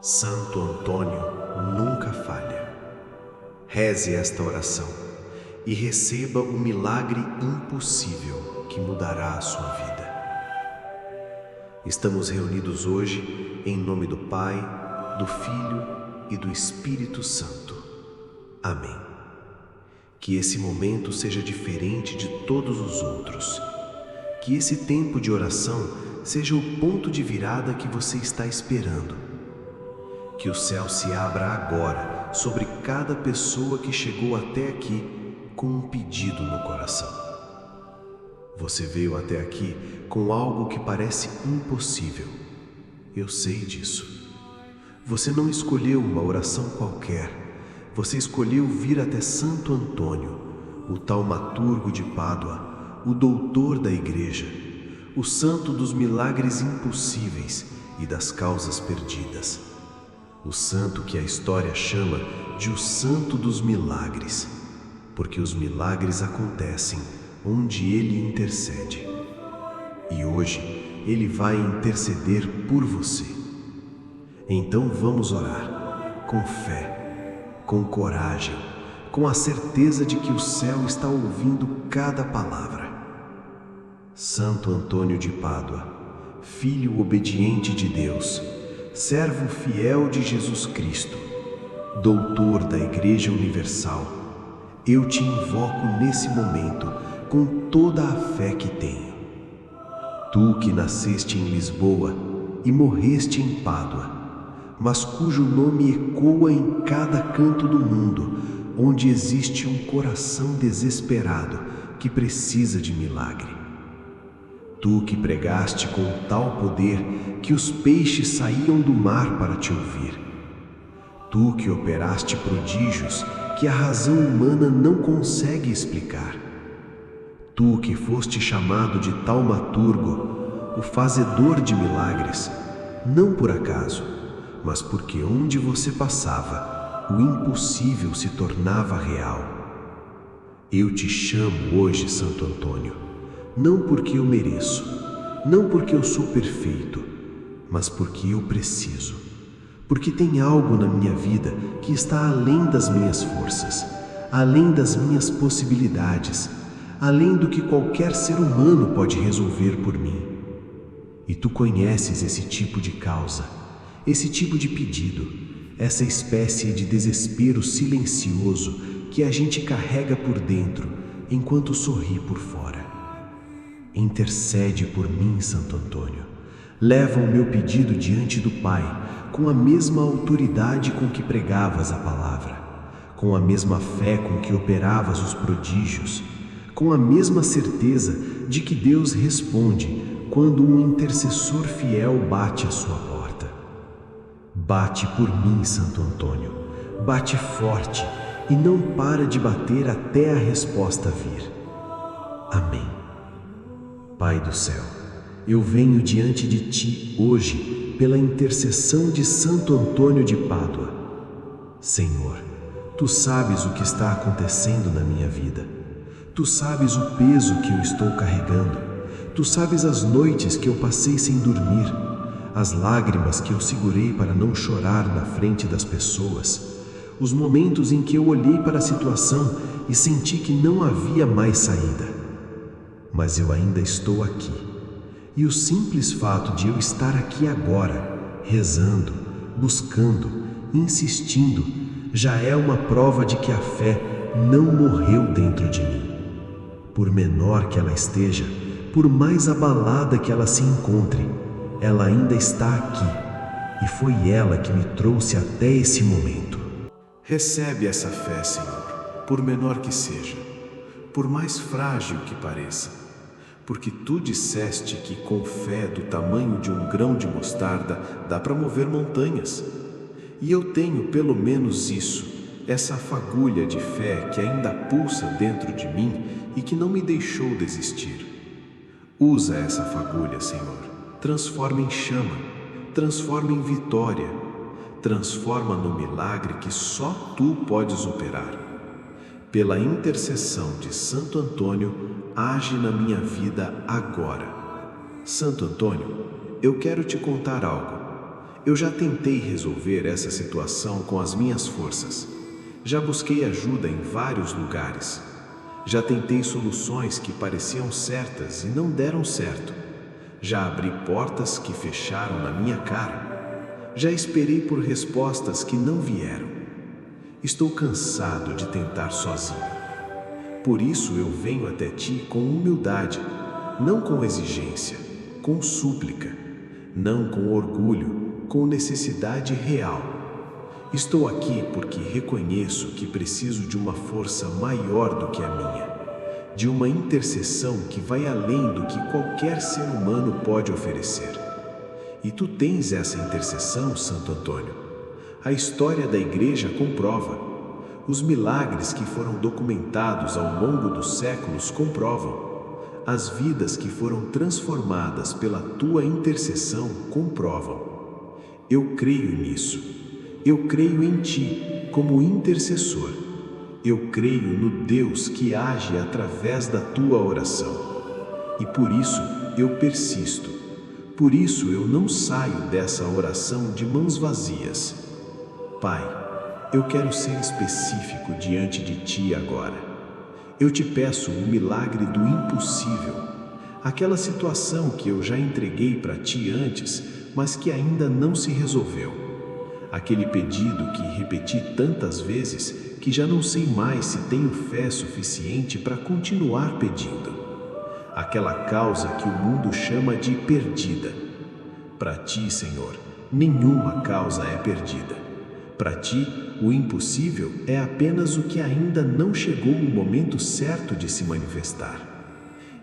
Santo Antônio nunca falha. Reze esta oração e receba o milagre impossível que mudará a sua vida. Estamos reunidos hoje em nome do Pai, do Filho e do Espírito Santo. Amém. Que esse momento seja diferente de todos os outros. Que esse tempo de oração seja o ponto de virada que você está esperando. Que o céu se abra agora sobre cada pessoa que chegou até aqui com um pedido no coração. Você veio até aqui com algo que parece impossível. Eu sei disso. Você não escolheu uma oração qualquer. Você escolheu vir até Santo Antônio, o taumaturgo de Pádua, o doutor da Igreja, o santo dos milagres impossíveis e das causas perdidas. O santo que a história chama de o Santo dos Milagres, porque os milagres acontecem onde ele intercede. E hoje ele vai interceder por você. Então vamos orar, com fé, com coragem, com a certeza de que o céu está ouvindo cada palavra. Santo Antônio de Pádua, filho obediente de Deus, servo fiel de Jesus Cristo, doutor da Igreja Universal, eu te invoco nesse momento com toda a fé que tenho. Tu que nasceste em Lisboa e morreste em Pádua, mas cujo nome ecoa em cada canto do mundo, onde existe um coração desesperado que precisa de milagre. Tu que pregaste com tal poder que os peixes saíam do mar para te ouvir. Tu que operaste prodígios que a razão humana não consegue explicar. Tu que foste chamado de taumaturgo, o fazedor de milagres, não por acaso, mas porque onde você passava, o impossível se tornava real. Eu te chamo hoje, Santo Antônio, não porque eu mereço, não porque eu sou perfeito, mas porque eu preciso, porque tem algo na minha vida que está além das minhas forças, além das minhas possibilidades, além do que qualquer ser humano pode resolver por mim. E tu conheces esse tipo de causa, esse tipo de pedido, essa espécie de desespero silencioso que a gente carrega por dentro enquanto sorri por fora. Intercede por mim, Santo Antônio. Leva o meu pedido diante do Pai, com a mesma autoridade com que pregavas a palavra, com a mesma fé com que operavas os prodígios, com a mesma certeza de que Deus responde quando um intercessor fiel bate à sua porta. Bate por mim, Santo Antônio. Bate forte e não para de bater até a resposta vir. Amém. Pai do céu, eu venho diante de ti hoje pela intercessão de Santo Antônio de Pádua. Senhor, tu sabes o que está acontecendo na minha vida. Tu sabes o peso que eu estou carregando. Tu sabes as noites que eu passei sem dormir, as lágrimas que eu segurei para não chorar na frente das pessoas, os momentos em que eu olhei para a situação e senti que não havia mais saída. Mas eu ainda estou aqui, e o simples fato de eu estar aqui agora, rezando, buscando, insistindo, já é uma prova de que a fé não morreu dentro de mim. Por menor que ela esteja, por mais abalada que ela se encontre, ela ainda está aqui, e foi ela que me trouxe até esse momento. Recebe essa fé, Senhor, por menor que seja, por mais frágil que pareça, porque tu disseste que com fé do tamanho de um grão de mostarda dá para mover montanhas. E eu tenho pelo menos isso, essa fagulha de fé que ainda pulsa dentro de mim e que não me deixou desistir. Usa essa fagulha, Senhor, transforma em chama, transforma em vitória, transforma no milagre que só tu podes operar. Pela intercessão de Santo Antônio, age na minha vida agora. Santo Antônio, eu quero te contar algo. Eu já tentei resolver essa situação com as minhas forças. Já busquei ajuda em vários lugares. Já tentei soluções que pareciam certas e não deram certo. Já abri portas que fecharam na minha cara. Já esperei por respostas que não vieram. Estou cansado de tentar sozinho. Por isso eu venho até ti com humildade, não com exigência, com súplica, não com orgulho, com necessidade real. Estou aqui porque reconheço que preciso de uma força maior do que a minha, de uma intercessão que vai além do que qualquer ser humano pode oferecer. E tu tens essa intercessão, Santo Antônio. A história da Igreja comprova. Os milagres que foram documentados ao longo dos séculos comprovam. As vidas que foram transformadas pela tua intercessão comprovam. Eu creio nisso. Eu creio em ti como intercessor. Eu creio no Deus que age através da tua oração. E por isso eu persisto. Por isso eu não saio dessa oração de mãos vazias. Pai, eu quero ser específico diante de ti agora. Eu te peço o milagre do impossível. Aquela situação que eu já entreguei para ti antes, mas que ainda não se resolveu. Aquele pedido que repeti tantas vezes que já não sei mais se tenho fé suficiente para continuar pedindo. Aquela causa que o mundo chama de perdida. Para ti, Senhor, nenhuma causa é perdida. Para ti, o impossível é apenas o que ainda não chegou o momento certo de se manifestar.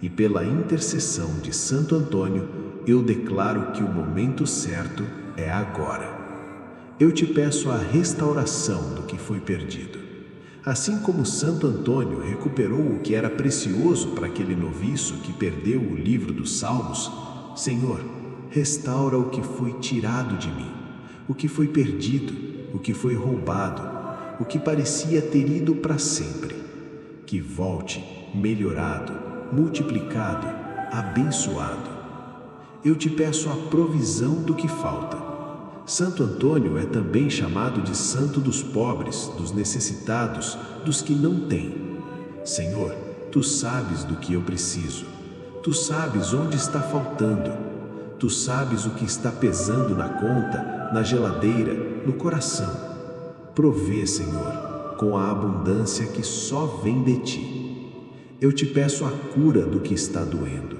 E pela intercessão de Santo Antônio, eu declaro que o momento certo é agora. Eu te peço a restauração do que foi perdido. Assim como Santo Antônio recuperou o que era precioso para aquele noviço que perdeu o livro dos Salmos, Senhor, restaura o que foi tirado de mim, o que foi perdido, o que foi roubado, o que parecia ter ido para sempre. Que volte melhorado, multiplicado, abençoado. Eu te peço a provisão do que falta. Santo Antônio é também chamado de santo dos pobres, dos necessitados, dos que não têm. Senhor, tu sabes do que eu preciso. Tu sabes onde está faltando. Tu sabes o que está pesando na conta, na geladeira, no coração. Provê, Senhor, com a abundância que só vem de ti. Eu te peço a cura do que está doendo,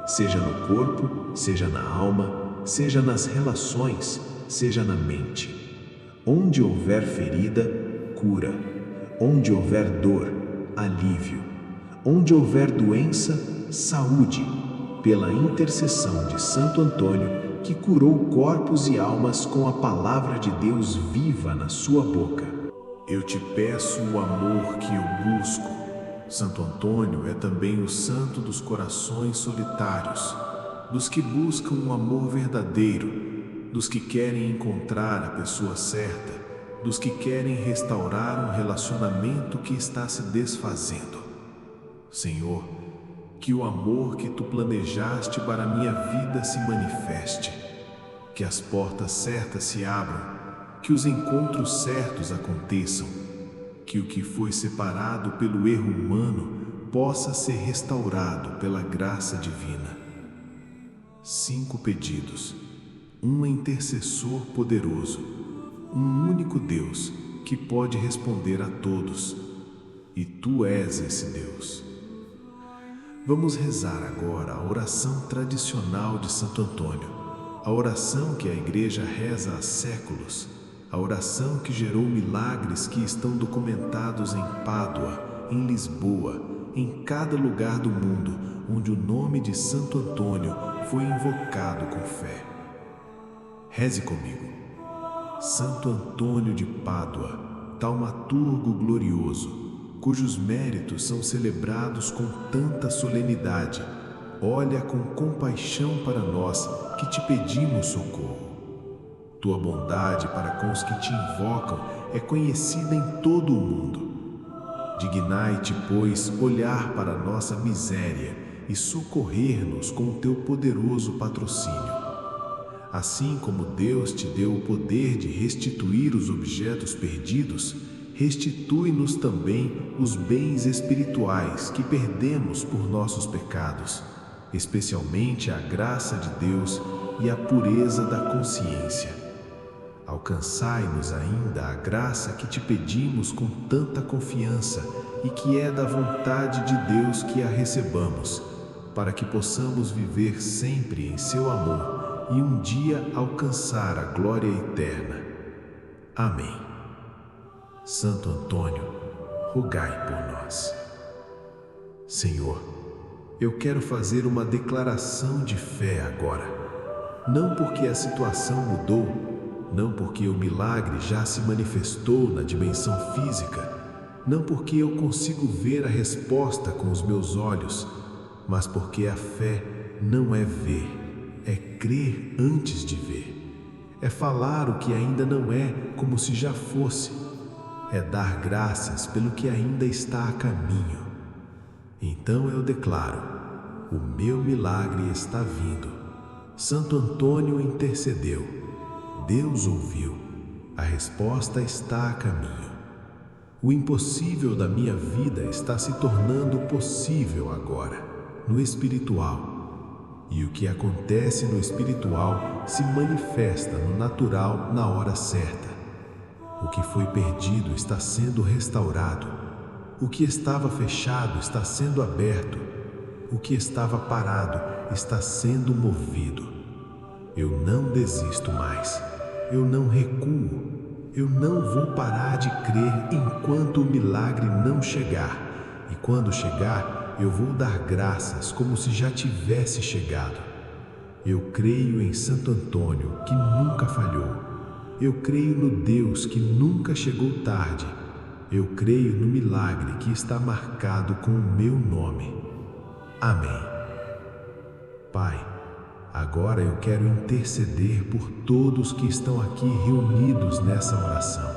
seja no corpo, seja na alma, seja nas relações, seja na mente. Onde houver ferida, cura. Onde houver dor, alívio. Onde houver doença, saúde. Pela intercessão de Santo Antônio, que curou corpos e almas com a palavra de Deus viva na sua boca. Eu te peço o amor que eu busco. Santo Antônio é também o santo dos corações solitários, dos que buscam um amor verdadeiro, dos que querem encontrar a pessoa certa, dos que querem restaurar um relacionamento que está se desfazendo. Senhor, que o amor que tu planejaste para a minha vida se manifeste, que as portas certas se abram, que os encontros certos aconteçam, que o que foi separado pelo erro humano possa ser restaurado pela graça divina. 5 pedidos, um intercessor poderoso, um único Deus que pode responder a todos, e tu és esse Deus. Vamos rezar agora a oração tradicional de Santo Antônio, a oração que a Igreja reza há séculos, a oração que gerou milagres que estão documentados em Pádua, em Lisboa, em cada lugar do mundo onde o nome de Santo Antônio foi invocado com fé. Reze comigo. Santo Antônio de Pádua, taumaturgo glorioso, cujos méritos são celebrados com tanta solenidade, olha com compaixão para nós que te pedimos socorro. Tua bondade para com os que te invocam é conhecida em todo o mundo. Dignai-te, pois, olhar para a nossa miséria e socorrer-nos com o teu poderoso patrocínio. Assim como Deus te deu o poder de restituir os objetos perdidos, restitui-nos também os bens espirituais que perdemos por nossos pecados, especialmente a graça de Deus e a pureza da consciência. Alcançai-nos ainda a graça que te pedimos com tanta confiança e que é da vontade de Deus que a recebamos, para que possamos viver sempre em seu amor e um dia alcançar a glória eterna. Amém. Santo Antônio, rogai por nós. Senhor, eu quero fazer uma declaração de fé agora. Não porque a situação mudou, não porque o milagre já se manifestou na dimensão física, não porque eu consigo ver a resposta com os meus olhos, mas porque a fé não é ver, é crer antes de ver. É falar o que ainda não é como se já fosse. É dar graças pelo que ainda está a caminho. Então eu declaro: o meu milagre está vindo. Santo Antônio intercedeu. Deus ouviu. A resposta está a caminho. O impossível da minha vida está se tornando possível agora, no espiritual. E o que acontece no espiritual se manifesta no natural na hora certa. O que foi perdido está sendo restaurado. O que estava fechado está sendo aberto. O que estava parado está sendo movido. Eu não desisto mais. Eu não recuo. Eu não vou parar de crer enquanto o milagre não chegar. E quando chegar, eu vou dar graças como se já tivesse chegado. Eu creio em Santo Antônio, que nunca falhou. Eu creio no Deus que nunca chegou tarde. Eu creio no milagre que está marcado com o meu nome. Amém. Pai, agora eu quero interceder por todos que estão aqui reunidos nessa oração.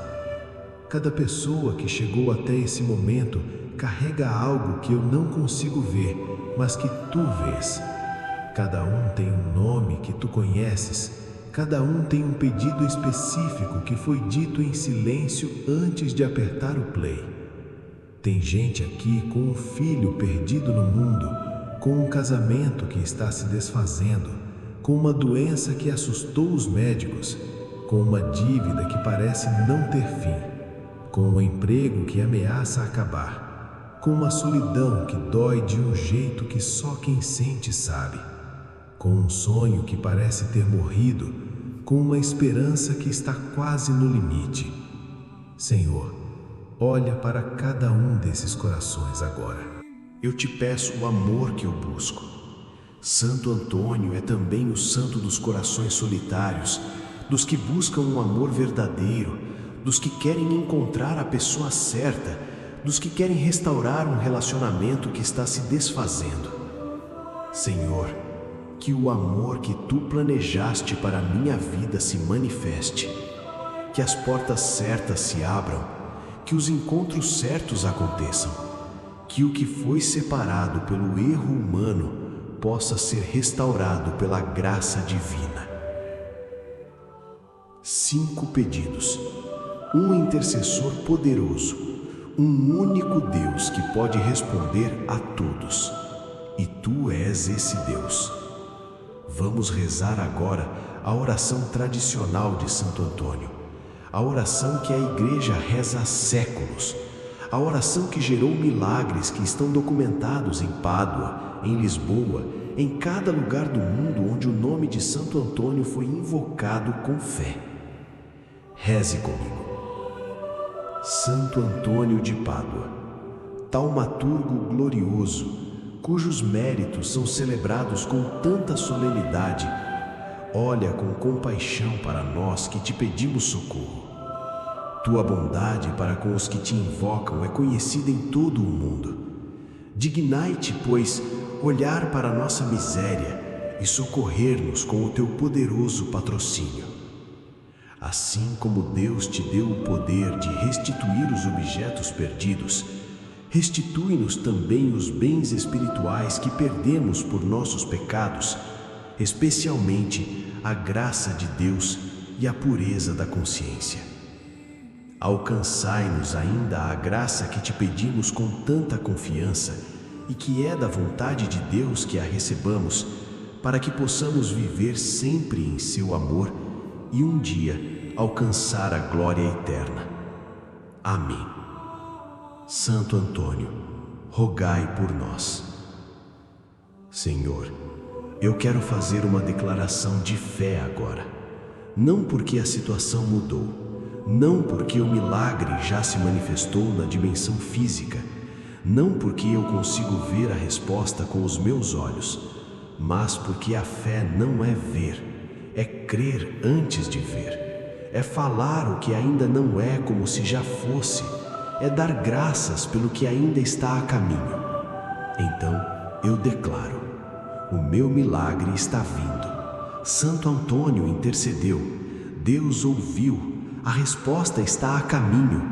Cada pessoa que chegou até esse momento carrega algo que eu não consigo ver, mas que tu vês. Cada um tem um nome que tu conheces. Cada um tem um pedido específico que foi dito em silêncio antes de apertar o play. Tem gente aqui com um filho perdido no mundo, com um casamento que está se desfazendo, com uma doença que assustou os médicos, com uma dívida que parece não ter fim, com um emprego que ameaça acabar, com uma solidão que dói de um jeito que só quem sente sabe, com um sonho que parece ter morrido, com uma esperança que está quase no limite. Senhor, olha para cada um desses corações agora. Eu te peço o amor que eu busco. Santo Antônio é também o santo dos corações solitários, dos que buscam um amor verdadeiro, dos que querem encontrar a pessoa certa, dos que querem restaurar um relacionamento que está se desfazendo. Senhor, que o amor que tu planejaste para a minha vida se manifeste, que as portas certas se abram, que os encontros certos aconteçam, que o que foi separado pelo erro humano possa ser restaurado pela graça divina. 5 pedidos. Um intercessor poderoso, um único Deus que pode responder a todos. E tu és esse Deus. Vamos rezar agora a oração tradicional de Santo Antônio, a oração que a Igreja reza há séculos, a oração que gerou milagres que estão documentados em Pádua, em Lisboa, em cada lugar do mundo onde o nome de Santo Antônio foi invocado com fé. Reze comigo. Santo Antônio de Pádua, taumaturgo glorioso, cujos méritos são celebrados com tanta solenidade, olha com compaixão para nós que te pedimos socorro. Tua bondade para com os que te invocam é conhecida em todo o mundo. Dignai-te, pois, olhar para a nossa miséria e socorrer-nos com o teu poderoso patrocínio. Assim como Deus te deu o poder de restituir os objetos perdidos, restitui-nos também os bens espirituais que perdemos por nossos pecados, especialmente a graça de Deus e a pureza da consciência. Alcançai-nos ainda a graça que te pedimos com tanta confiança e que é da vontade de Deus que a recebamos, para que possamos viver sempre em seu amor e um dia alcançar a glória eterna. Amém. Santo Antônio, rogai por nós. Senhor, eu quero fazer uma declaração de fé agora, não porque a situação mudou, não porque o milagre já se manifestou na dimensão física, não porque eu consigo ver a resposta com os meus olhos, mas porque a fé não é ver, é crer antes de ver, é falar o que ainda não é como se já fosse, é dar graças pelo que ainda está a caminho. Então eu declaro: o meu milagre está vindo. Santo Antônio intercedeu, Deus ouviu, a resposta está a caminho.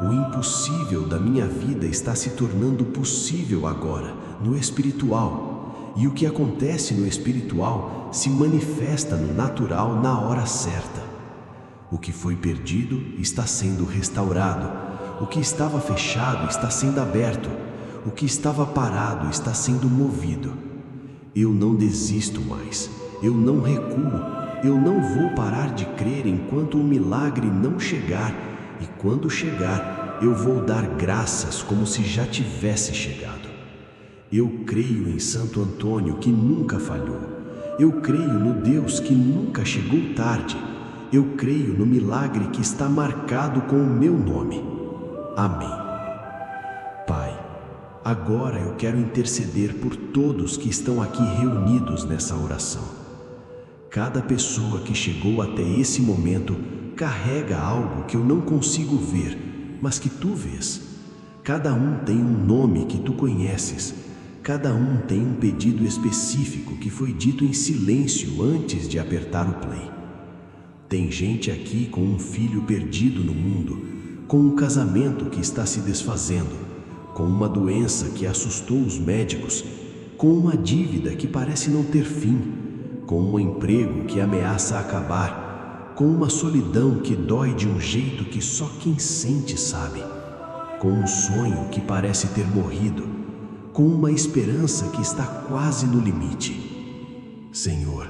O impossível da minha vida está se tornando possível agora, no espiritual. E o que acontece no espiritual se manifesta no natural na hora certa. O que foi perdido está sendo restaurado. O que estava fechado está sendo aberto. O que estava parado está sendo movido. Eu não desisto mais. Eu não recuo. Eu não vou parar de crer enquanto o milagre não chegar. E quando chegar, eu vou dar graças como se já tivesse chegado. Eu creio em Santo Antônio que nunca falhou. Eu creio no Deus que nunca chegou tarde. Eu creio no milagre que está marcado com o meu nome. Amém. Pai, agora eu quero interceder por todos que estão aqui reunidos nessa oração. Cada pessoa que chegou até esse momento carrega algo que eu não consigo ver, mas que tu vês. Cada um tem um nome que tu conheces. Cada um tem um pedido específico que foi dito em silêncio antes de apertar o play. Tem gente aqui com um filho perdido no mundo, com um casamento que está se desfazendo, com uma doença que assustou os médicos, com uma dívida que parece não ter fim, com um emprego que ameaça acabar, com uma solidão que dói de um jeito que só quem sente sabe, com um sonho que parece ter morrido, com uma esperança que está quase no limite. Senhor,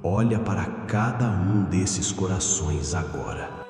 olha para cada um desses corações agora.